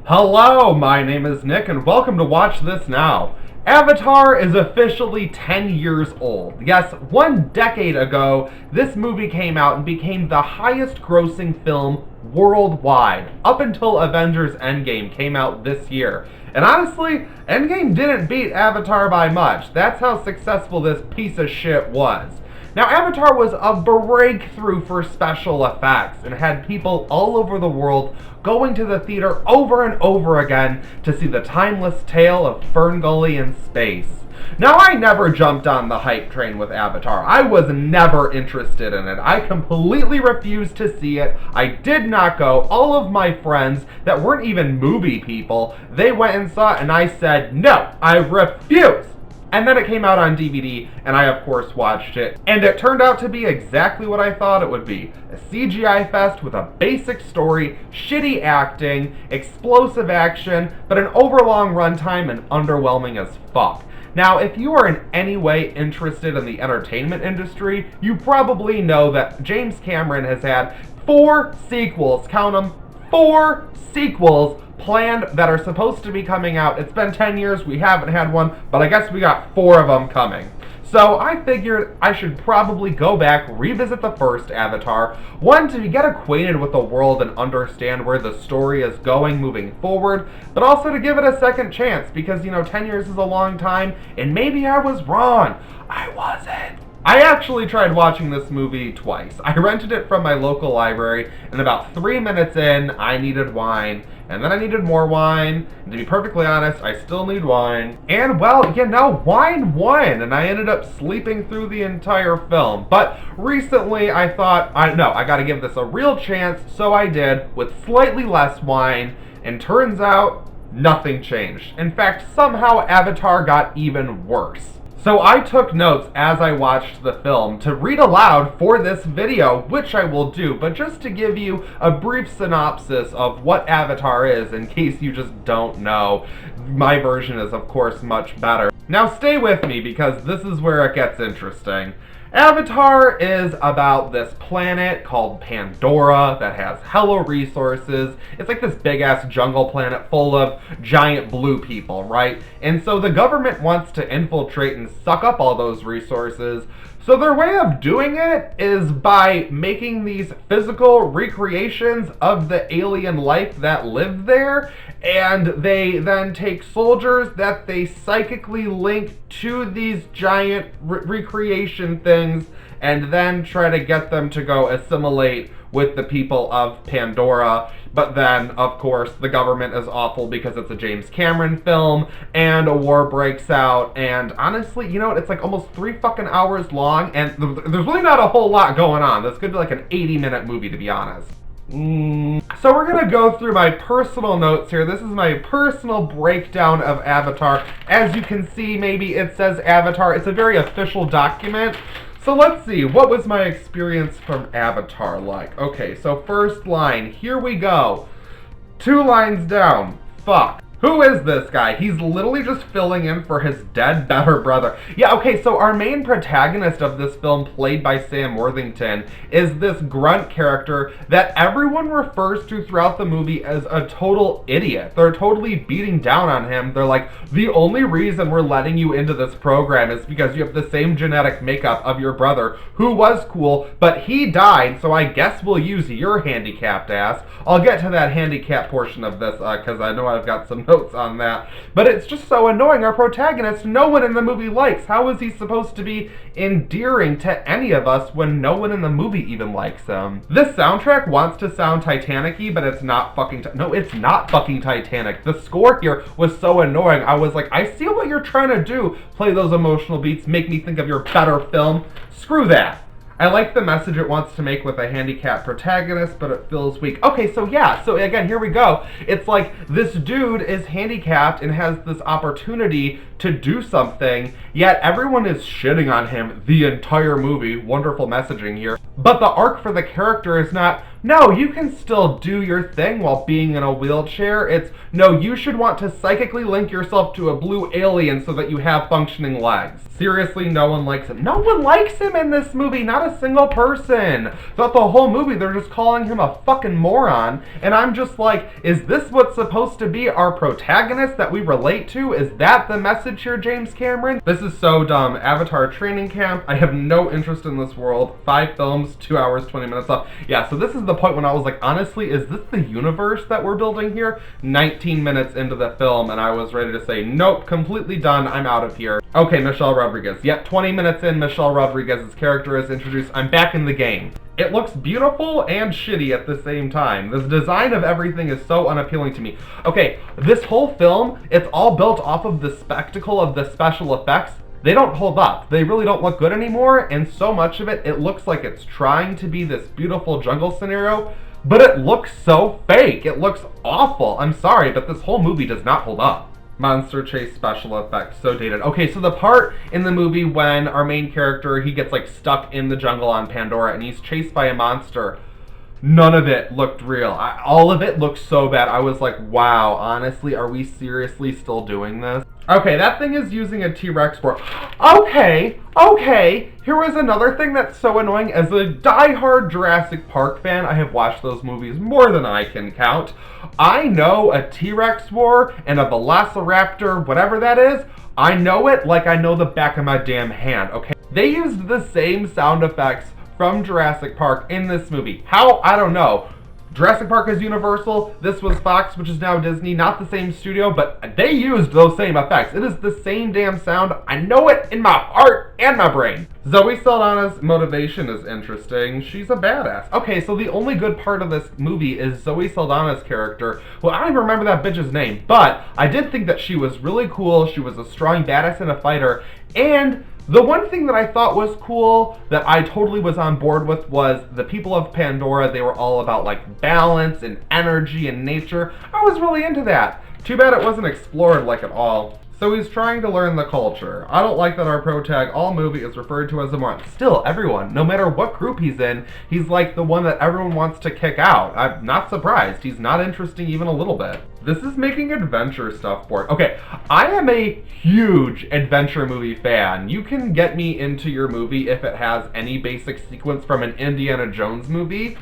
Hello, my name is Nick, and welcome to Watch This Now. Avatar is officially 10 years old. Yes, 1 decade ago, this movie came out and became the highest grossing film worldwide, up until Avengers Endgame came out this year. And honestly, Endgame didn't beat Avatar by much. That's how successful this piece of shit was. Now, Avatar was a breakthrough for special effects and had people all over the world going to the theater over and over again to see the timeless tale of Fern Gully in space. Now, I never jumped on the hype train with Avatar. I was never interested in it. I completely refused to see it. I did not go. All of my friends that weren't even movie people, they went and saw it, and I said, no, I refuse. And then it came out on DVD, and I of course watched it, and it turned out to be exactly what I thought it would be. A CGI fest with a basic story, shitty acting, explosive action, but an overlong runtime and underwhelming as fuck. Now, if you are in any way interested in the entertainment industry, you probably know that James Cameron has had 4 sequels, count them, 4 sequels planned that are supposed to be coming out. It's been 10 years, we haven't had one, but I guess we got 4 of them coming. So I figured I should probably go back, revisit the first Avatar, one, to get acquainted with the world and understand where the story is going moving forward, but also to give it a second chance, because, 10 years is a long time, and maybe I was wrong. I wasn't. I actually tried watching this movie twice. I rented it from my local library, and about 3 minutes in, I needed wine, and then I needed more wine, and to be perfectly honest, I still need wine. And well, wine won, and I ended up sleeping through the entire film. But recently I thought, I gotta give this a real chance, so I did, with slightly less wine, and turns out, nothing changed. In fact, somehow Avatar got even worse. So I took notes as I watched the film to read aloud for this video, which I will do, but just to give you a brief synopsis of what Avatar is, in case you just don't know. My version is, of course, much better. Now stay with me, because this is where it gets interesting. Avatar is about this planet called Pandora that has hella resources. It's like this big-ass jungle planet full of giant blue people, right? And so the government wants to infiltrate and suck up all those resources. So their way of doing it is by making these physical recreations of the alien life that lived there, and they then take soldiers that they psychically link to these giant recreation things, and then try to get them to go assimilate with the people of Pandora. But then, of course, the government is awful because it's a James Cameron film, and a war breaks out, and honestly, it's like almost 3 fucking hours long, and there's really not a whole lot going on. This could be like an 80-minute movie, to be honest. So we're gonna go through my personal notes here. This is my personal breakdown of Avatar. As you can see, maybe it says Avatar. It's a very official document. So let's see, what was my experience from Avatar like? Okay, so first line, here we go. 2 lines down, fuck. Who is this guy? He's literally just filling in for his dead better brother. Yeah, okay, so our main protagonist of this film, played by Sam Worthington, is this grunt character that everyone refers to throughout the movie as a total idiot. They're totally beating down on him. They're like, the only reason we're letting you into this program is because you have the same genetic makeup of your brother, who was cool, but he died, so I guess we'll use your handicapped ass. I'll get to that handicap portion of this, because I know I've got some notes on that. But it's just so annoying. Our protagonist, no one in the movie likes. How is he supposed to be endearing to any of us when no one in the movie even likes him? This soundtrack wants to sound Titanic-y, but it's not fucking... No, it's not fucking Titanic. The score here was so annoying. I was like, I see what you're trying to do. Play those emotional beats, make me think of your better film. Screw that. I like the message it wants to make with a handicapped protagonist, but it feels weak. Okay, so yeah, so again, here we go. It's like this dude is handicapped and has this opportunity to do something, yet everyone is shitting on him the entire movie. Wonderful messaging here. But the arc for the character is not No, you can still do your thing while being in a wheelchair. It's, no, you should want to psychically link yourself to a blue alien so that you have functioning legs. Seriously, no one likes him. No one likes him in this movie, not a single person. Throughout the whole movie, they're just calling him a fucking moron, and I'm just like, is this what's supposed to be our protagonist that we relate to? Is that the message here, James Cameron? This is so dumb. Avatar training camp, I have no interest in this world. 5 films, 2 hours, 20 minutes left. Yeah, so this is the point when I was like, honestly, is this the universe that we're building here? 19 minutes into the film, and I was ready to say, nope, completely done, I'm out of here. Okay, Michelle Rodriguez. Yep, 20 minutes in, Michelle Rodriguez's character is introduced. I'm back in the game. It looks beautiful and shitty at the same time. The design of everything is so unappealing to me. Okay, this whole film, it's all built off of the spectacle of the special effects. They don't hold up. They really don't look good anymore, and so much of it, it looks like it's trying to be this beautiful jungle scenario, but it looks so fake. It looks awful. I'm sorry, but this whole movie does not hold up. Monster chase special effects, so dated. Okay, so the part in the movie when our main character, he gets like stuck in the jungle on Pandora and he's chased by a monster, none of it looked real. All of it looked so bad. I was like, wow, honestly, are we seriously still doing this? Okay, that thing is using a T-Rex sport. Okay, here was another thing that's so annoying. As a die-hard Jurassic Park fan, I have watched those movies more than I can count. I know a T-Rex war and a Velociraptor, whatever that is, I know it like I know the back of my damn hand, okay? They used the same sound effects from Jurassic Park in this movie. How? I don't know. Jurassic Park is Universal, this was Fox, which is now Disney, not the same studio, but they used those same effects. It is the same damn sound. I know it in my heart and my brain. Zoe Saldana's motivation is interesting. She's a badass. Okay, so the only good part of this movie is Zoe Saldana's character. Well, I don't even remember that bitch's name, but I did think that she was really cool. She was a strong badass and a fighter, and the one thing that I thought was cool, that I totally was on board with, was the people of Pandora. They were all about like balance and energy and nature. I was really into that. Too bad it wasn't explored like at all. So he's trying to learn the culture. I don't like that our protag all movie is referred to as a moron. Still, everyone, no matter what group he's in, he's like the one that everyone wants to kick out. I'm not surprised. He's not interesting even a little bit. This is making adventure stuff for it. Okay, I am a huge adventure movie fan. You can get me into your movie if it has any basic sequence from an Indiana Jones movie.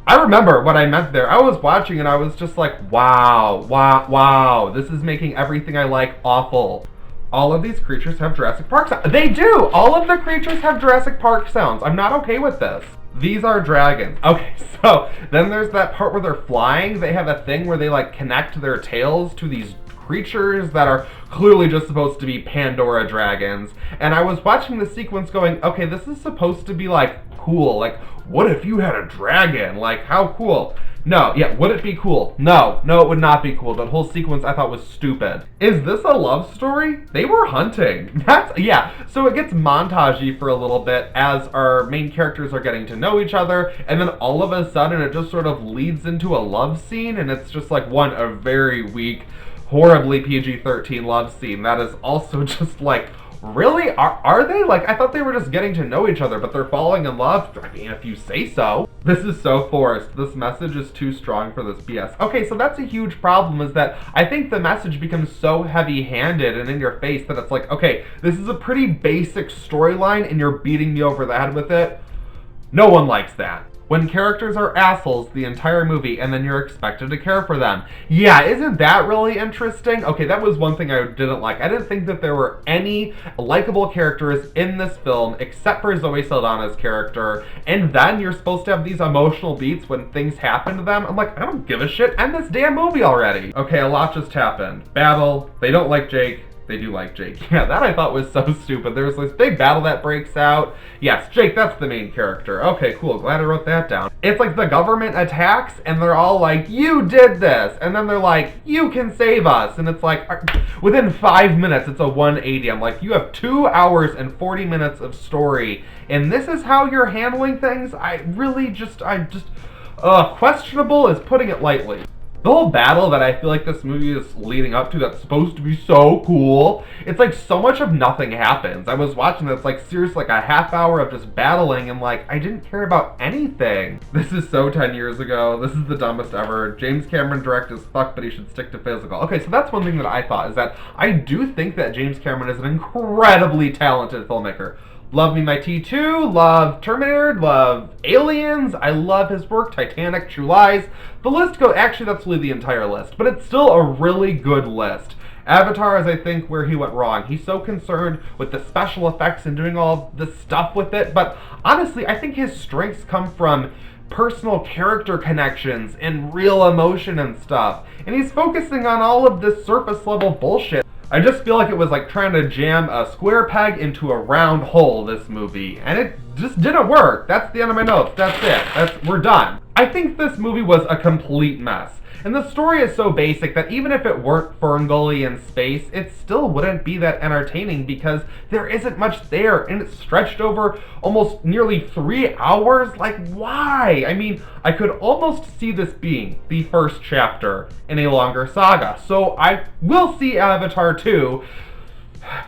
I remember what I meant there. I was watching and I was just like, wow, this is making everything I like awful. All of these creatures have Jurassic Park sounds. They do! All of the creatures have Jurassic Park sounds. I'm not okay with this. These are dragons. Okay, so then there's that part where they're flying. They have a thing where they like connect their tails to these creatures that are clearly just supposed to be Pandora dragons. And I was watching the sequence going, okay, this is supposed to be like cool. Like, what if you had a dragon? Like, how cool? No, yeah, would it be cool? No, it would not be cool. That whole sequence I thought was stupid. Is this a love story? They were hunting. Yeah, so it gets montagey for a little bit as our main characters are getting to know each other, and then all of a sudden it just sort of leads into a love scene, and it's just like a very weak, horribly PG-13 love scene that is also just like, really? Are they? Like, I thought they were just getting to know each other, but they're falling in love? I mean, if you say so. This is so forced. This message is too strong for this BS. Okay, so that's a huge problem, is that I think the message becomes so heavy-handed and in your face that it's like, okay, this is a pretty basic storyline and you're beating me over the head with it. No one likes that. When characters are assholes the entire movie and then you're expected to care for them. Yeah, isn't that really interesting? Okay, that was one thing I didn't like. I didn't think that there were any likable characters in this film except for Zoe Saldana's character, and then you're supposed to have these emotional beats when things happen to them. I'm like, I don't give a shit. End this damn movie already. Okay, a lot just happened. Battle. They don't like Jake. They do like Jake. Yeah, that I thought was so stupid. There's this big battle that breaks out. Yes, Jake, that's the main character. Okay, cool. Glad I wrote that down. It's like the government attacks, and they're all like, you did this. And then they're like, you can save us. And it's like, within 5 minutes, it's a 180. I'm like, you have 2 hours and 40 minutes of story, and this is how you're handling things? Questionable is putting it lightly. The whole battle that I feel like this movie is leading up to that's supposed to be so cool, it's like so much of nothing happens. I was watching this, like, seriously, like a half hour of just battling, and like, I didn't care about anything. This is so 10 years ago. This is the dumbest ever. James Cameron direct as fuck, but he should stick to physical. Okay, so that's one thing that I thought, is that I do think that James Cameron is an incredibly talented filmmaker. Love Me My T2, love Terminator, love Aliens, I love his work, Titanic, True Lies. The list goes, actually that's really the entire list, but it's still a really good list. Avatar is, I think, where he went wrong. He's so concerned with the special effects and doing all this stuff with it, but honestly, I think his strengths come from personal character connections and real emotion and stuff. And he's focusing on all of this surface level bullshit. I just feel like it was like trying to jam a square peg into a round hole, this movie, and it just didn't work. That's the end of my notes. That's it. We're done. I think this movie was a complete mess. And the story is so basic that even if it weren't Ferngully in space, it still wouldn't be that entertaining because there isn't much there, and it's stretched over almost nearly 3 hours. Like, why? I mean, I could almost see this being the first chapter in a longer saga. So I will see Avatar 2,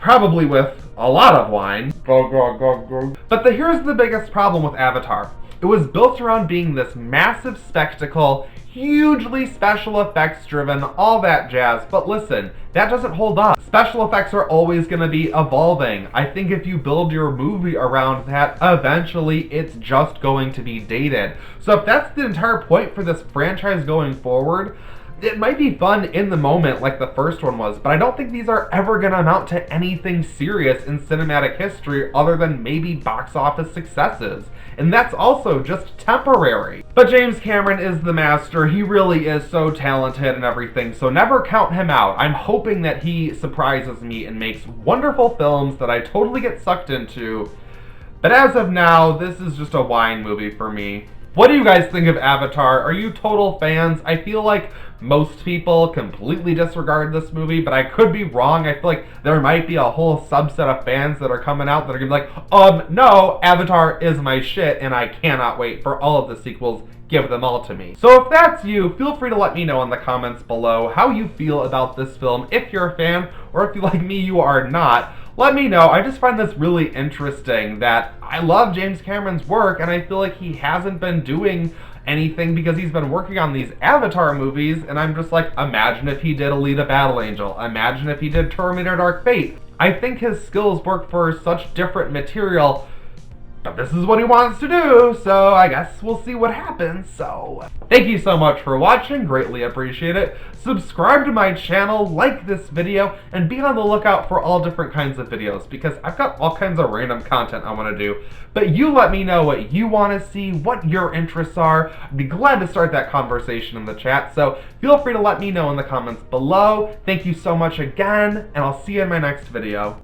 probably with a lot of wine. But here's the biggest problem with Avatar. It was built around being this massive spectacle, hugely special effects driven, all that jazz, but listen, that doesn't hold up. Special effects are always going to be evolving. I think if you build your movie around that, eventually it's just going to be dated. So if that's the entire point for this franchise going forward, it might be fun in the moment like the first one was, but I don't think these are ever going to amount to anything serious in cinematic history other than maybe box office successes. And that's also just temporary. But James Cameron is the master. He really is so talented and everything, so never count him out. I'm hoping that he surprises me and makes wonderful films that I totally get sucked into. But as of now, this is just a wine movie for me. What do you guys think of Avatar? Are you total fans? I feel like most people completely disregard this movie, but I could be wrong. I feel like there might be a whole subset of fans that are coming out that are gonna be like, no, Avatar is my shit, and I cannot wait for all of the sequels. Give them all to me. So if that's you, feel free to let me know in the comments below how you feel about this film, if you're a fan, or if you like me, you are not. Let me know. I just find this really interesting that I love James Cameron's work, and I feel like he hasn't been doing anything because he's been working on these Avatar movies, and I'm just like, imagine if he did Alita Battle Angel. Imagine if he did Terminator Dark Fate. I think his skills work for such different material, but this is what he wants to do, so I guess we'll see what happens. So, thank you so much for watching, greatly appreciate it. Subscribe to my channel, like this video, and be on the lookout for all different kinds of videos, because I've got all kinds of random content I want to do. But you let me know what you want to see, what your interests are. I'd be glad to start that conversation in the chat, so feel free to let me know in the comments below. Thank you so much again, and I'll see you in my next video.